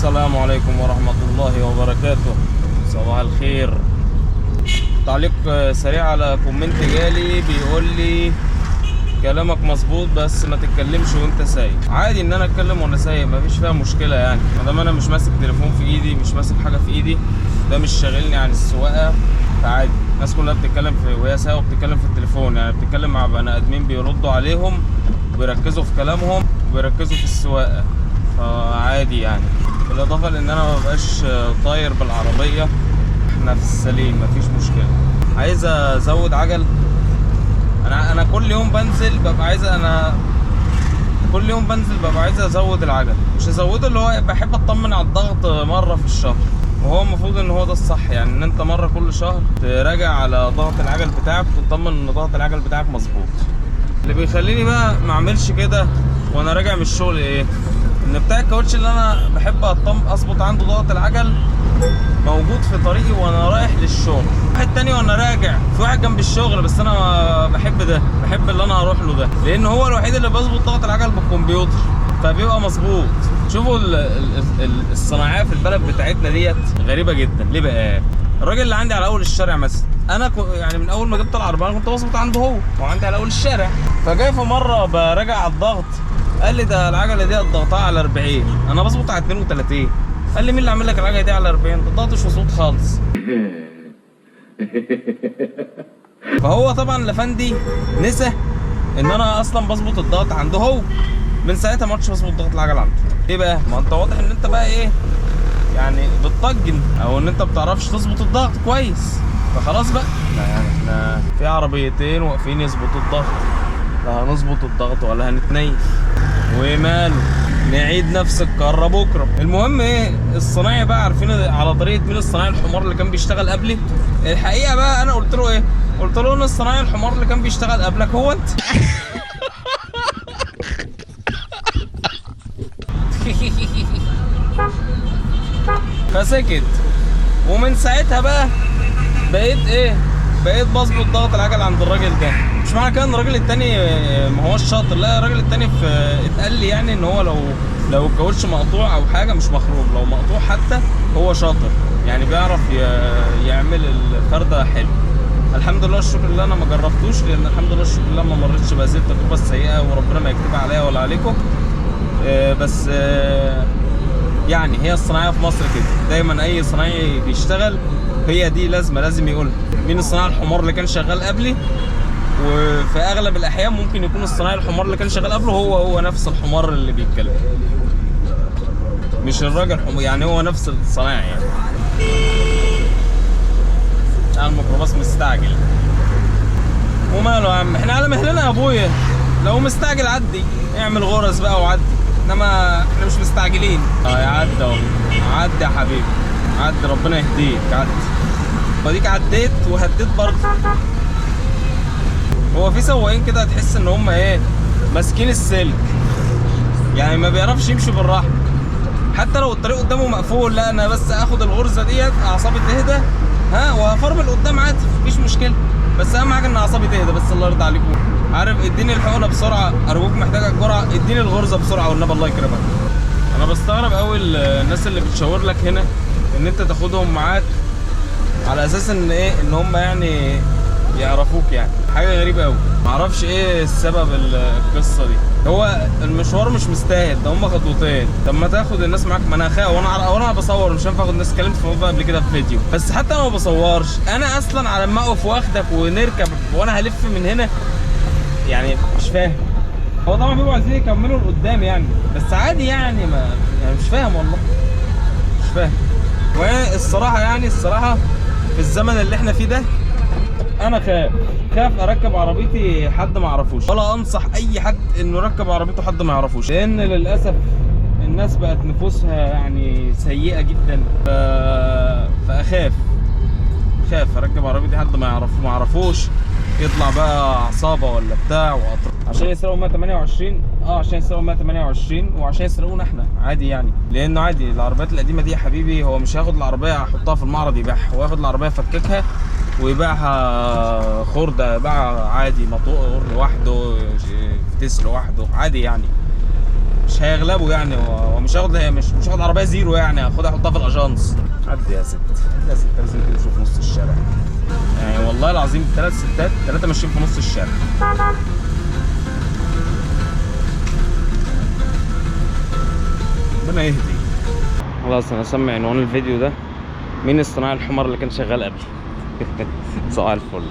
السلام عليكم ورحمة الله وبركاته. صباح الخير. تعليق سريع على كومنت جالي بيقول لي كلامك مظبوط بس ما تتكلمش وانت سايق. عادي ان انا اتكلم وانا سايق، مفيش فيها مشكلة يعني، ما دام انا مش ماسك تليفون في ايدي، مش ماسك حاجة في ايدي، ده مش شاغلني عن السواقة، فعادي. الناس كلها بتتكلم وهي سايقة وبتتكلم في التليفون، يعني بتتكلم مع بني ادمين بيردوا عليهم وبيركزوا في كلامهم وبيركزوا في السواقة، فعادي يعني. بالاضافه لان انا مبقاش طاير بالعربيه، احنا في السليم مفيش مشكله. عايز ازود عجل. انا كل يوم بنزل ببقى عايز ازود العجل، مش ازوده اللي هو بحب اطمن على الضغط مره في الشهر، وهو المفروض ان هو ده الصح، يعني ان انت مره كل شهر تراجع على ضغط العجل بتاعك وتطمن ان ضغط العجل بتاعك مظبوط. اللي بيخليني بقى ما اعملش كده وانا راجع من الشغل ايه؟ ان بتاع الكاوتش اللي انا بحب اظبط عنده ضغط العجل موجود في طريقي وانا رايح للشغل. واحد تاني وانا راجع، في واحد جنب الشغل، بس انا بحب ده، بحب اللي انا هروح له ده، لان هو الوحيد اللي بظبط ضغط العجل بالكمبيوتر فبيبقى مظبوط. شوفوا الصناعيه في البلد بتاعتنا ديت غريبه جدا. ليه بقى؟ الراجل اللي عندي على اول الشارع مثلا، انا يعني من اول ما جبت العربيه انا كنت بظبط عنده هو عندي على اول الشارع، فجاي في مره براجع على الضغط قال لي ده العجله دي ضغطها على 40، انا بظبط على 32. قال لي مين اللي عامل لك العجله دي على 40؟ ده الضغط مش مظبوط خالص. فهو طبعا الافندي نسى ان انا اصلا بظبط الضغط عنده هو، من ساعتها ما عدتش بظبط ضغط العجله عنده. ليه بقى؟ ما انت واضح ان انت بقى ايه يعني بتطجن، او ان انت بتعرفش تظبط الضغط كويس، فخلاص بقى يعني احنا في عربيتين واقفين يظبطوا الضغط، لا هنظبط الضغط ولا هنتنيل، وماله نعيد نفس الكره بكره. المهم ايه، الصنايعي بقى عارفين على طريقه مين الصنايعي الحمار اللي كان بيشتغل قبلي. الحقيقه بقى انا قلت له ايه؟ قلت له ان الصنايعي الحمار اللي كان بيشتغل قبلك هو انت. فسكت. ومن ساعتها بقى بقيت بظبط ضغط العجل عند الراجل ده. مش معنى كده ان الراجل التاني ما هوش شاطر، لا، الراجل التاني اتقال لي يعني ان هو لو الكاوتش مقطوع او حاجه مش مخروم، لو مقطوع حتى هو شاطر، يعني بيعرف يعمل الفرده حلو. الحمد لله الشكر لله انا ما جربتوش، لان الحمد لله الشكر لله ما مرتش بهذه التجربه السيئه، وربنا ما يكتبها عليا ولا عليكم. بس يعني هي الصناعيه في مصر كده، دايما اي صنايعي بيشتغل هي دي لازم يقول مين الصناعي الحمار اللي كان شغال قبلي، وفي اغلب الاحيان ممكن يكون الصناعي الحمار اللي كان شغال قبله هو نفس الحمار اللي بيتكلم، مش الراجل حمار، يعني هو نفس الصناعي يعني. الميكروباص مستعجل، وماله يا عم، احنا على مهلنا يا ابويا، لو مستعجل عدي اعمل غرز بقى وعدي، انما احنا مش مستعجلين. يعدي اهو، عدي يا حبيبي عدي، ربنا يهديك، عدي. وديك عديت وهديت برضه. هو في سواقين كده هتحس ان هم ايه ماسكين السلك، يعني ما بيعرفش يمشي بالراحه، حتى لو الطريق قدامه مقفول، لا انا بس اخد الغرزه ديت اعصابي تهدى، وهفرمل قدام عادي مفيش مشكله، بس اهم حاجه ان اعصابي تهدى بس. الله يرضى عليكم. عارف، اديني الحقنه بسرعه ارجوك، محتاجه الجرعه، اديني الغرزه بسرعه والنبي الله يكرمك. انا بستغرب قوي الناس اللي بتشاور لك هنا ان انت تاخدهم معاك على اساس ان ايه، ان هم يعني يعرفوك، يعني حاجه غريبه قوي، معرفش ايه السبب القصه دي. هو المشوار مش مستاهل، ده هم خطوتين، طب ما تاخد الناس معاك. ما انا خايف وانا بصور، مش هينفع اخد الناس. اتكلمت في الموضوع قبل كده في فيديو، بس حتى انا ما بصورش، انا اصلا على ما اقف واخدك ونركب وانا هلف من هنا، يعني مش فاهم. هو طبعا بيبقوا عايزين يكملوا لقدام يعني، بس عادي يعني، ما يعني مش فاهم والله، مش فاهم. والصراحه يعني الصراحه في الزمن اللي احنا فيه ده انا خاف اركب عربيتي حد ما يعرفوش، ولا انصح اي حد انه يركب عربيته حد ما يعرفوش، لان للاسف الناس بقت نفوسها يعني سيئه جدا. فاخاف اركب عربيتي حد ما يعرفوش، يطلع بقى عصابه ولا بتاع وقطر عشان يسرقوا 128. عشان يسرقوا 128 وعشان يسرقونا احنا عادي يعني، لانه عادي العربيات القديمه دي يا حبيبي، هو مش هياخد العربيه يحطها في المعرض يبيعها، هو ياخد العربيه يفككها ويبيعها خردة، يبيعها عادي مطور لوحده، فتيس لوحده عادي يعني. مش هيغلبوا يعني، ومش هاخد مش هاخد عربيه زيرو يعني، هاخدها احطها في الاجانس. عدي يا ست، يا ست لازم تمشي في نص الشارع يعني، والله العظيم 3 ستات 3 ماشيين في نص الشارع. ربنا يهدي. خلاص انا هسمي عنوان الفيديو ده: مين اصطناع الحمار اللي كان شغال قبلي؟ صباح الفل.